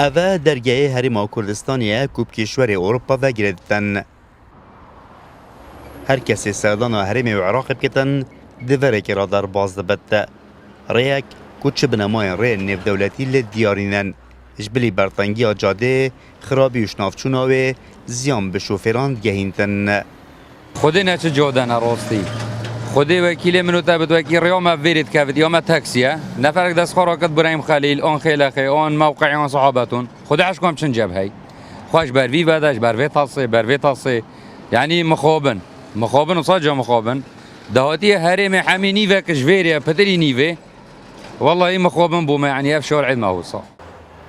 اوه درگاه هرما کردستانیه کوب کشور اروپا و گردتن. هر کسی سردان هرم و عراق بکتن دوره که را در باز دبت. ریک کوچه بنمای ری نف دولتی لدیارینن. جبلی برطنگی جاده خرابی و شنافچوناوی زیان به شوفران گهینتن. خودی نچه جادن راستی. خودی وکیل منو تابت وکیل ریام افیرید کفت یا متاکسیه نفرق دست خراکت برایم خلیل آن خیلخی آن موقعی آن صحابتون خودی عشقم چند جب هی خوش بروی بدش بروی تصی یعنی مخابن وصاجة مخابن دهاتي هرم حمي نيفا كشفيريا بتري نيفا والله مخابن بوما يعني افشار عيد ما هو صح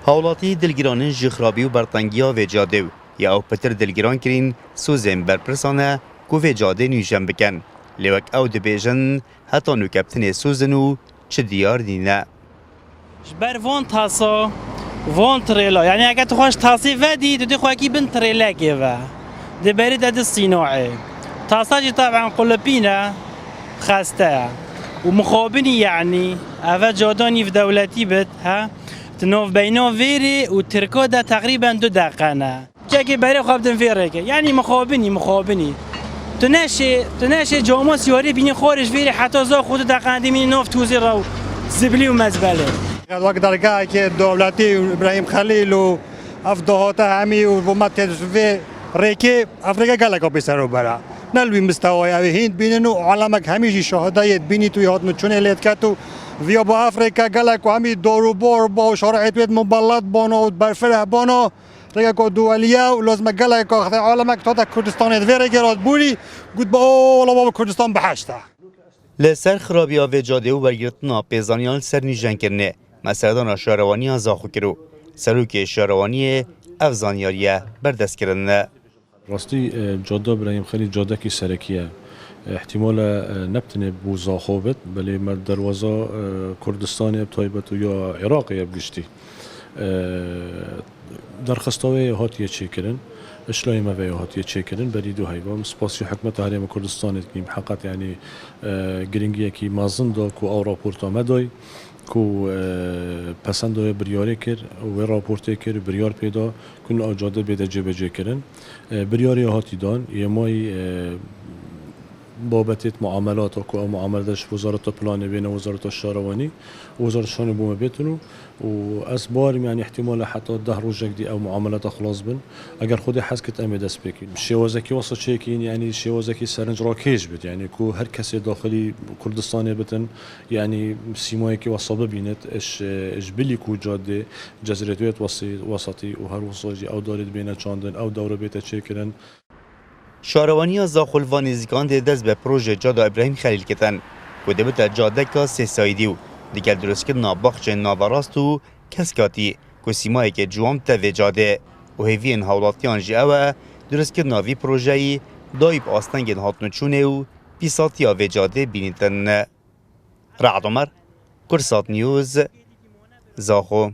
هاولاتی دلگرانن جخرابی و برطنگیا و جاده یا او پتر دلگران کرین سوزن برپرسانه کو و جاده نیجن بکن لیوک او دبیجن حتی نو کپتن سوزنو چه دیار دینه جبر وان تاسا وان تریلا یعنی اگه تو خوش تاسی ودی تو خو کی بن تریلا کیوا دبری دد الصناعه تاساجي طبعا قلبينا خاسته ومخابني يعني افا جاداني في دولتي بت ها تنوف بينو فيري وتركودا تقريبا 2 دقيقه جاكي بري خابدن فيرك يعني مخابني تناشي جامو سياري بيني خارج فيري حتى زا خود دقيقه دي نوف توزي راو زبلي ومزبله وقت درگاه که دولتی ابراهیم خلیل و افداهات همی و حکومت في ریکی افریقا گلگا بسرو برا نلوی مستوای هند بینن و عالمک همیشه شاهدایت بینی توی هات مچونه لیت کتو ویا با افریقا گلگ و همی دارو بار با شرایط وید مبلط بانو و برفره بانو ریگه که دولیه و لازم گلگ که خطای عالمک تا کردستان ادویره گراد بوری گود با اولا با کردستان بحشته لسر خرابی و جاده و برگرتنا پیزانیان سر نیجن کرنه مسردان شهروانی زاخو کرو سروک شهروانی افزانیاریه بردست کرنه راستی جاده برایم خیلی جاده کی سرکیه احتمال نبتنه بوزا خوبت بله مرد دروازه کردستان ابتایبت یا عراق یبگشتی درخواستای هاتیه چه کردن اشلای موی هاتیه چه کردن بری دو هیوا سپاسی حکمت هرم کردستان کیم حقیقت یعنی گرینگیه کی مازن دا کو او راپورت آمدای کو پسند بریاری کرد و راپورتی کرد بریار پیدا کن آجاده بیده جبجه کردن بریاری هاتی دان یه مای بابت معاملات و معاملاتش وزارت پلان بین وزارت شهروانی و وزارت شان بوم بیتونو و از بارم یعنی احتمال حتی 10 روز جدی او معاملات خلاص بن اگر خود حس کت امید است بکین شوازکی واسه چکین یعنی شوازکی سرنج راکیش بد یعنی کو هر کسی داخلی کردستان بتن یعنی سیمایی که واسه ببیند اش بلی کو جاده جزیرتویت وسطی و هر وساجی او دارید بین چاندن او دوره بیت چکرن شهروانی زاخل و نزدیکان دست به پروژه جاده ابراهیم خلیل کتن و دبت جاده که 3 سایدی و دیگر درست کردن باخچ ناوراست و کسکاتی که سیمایی که جوام تا جاده و هیوین هولاتیان جاوه درست کردن وی پروژه‌ای دایب آستنگین هاتنو چونه و پیساتی و جاده بینیدن. رعد عمر کرسات نیوز زاخو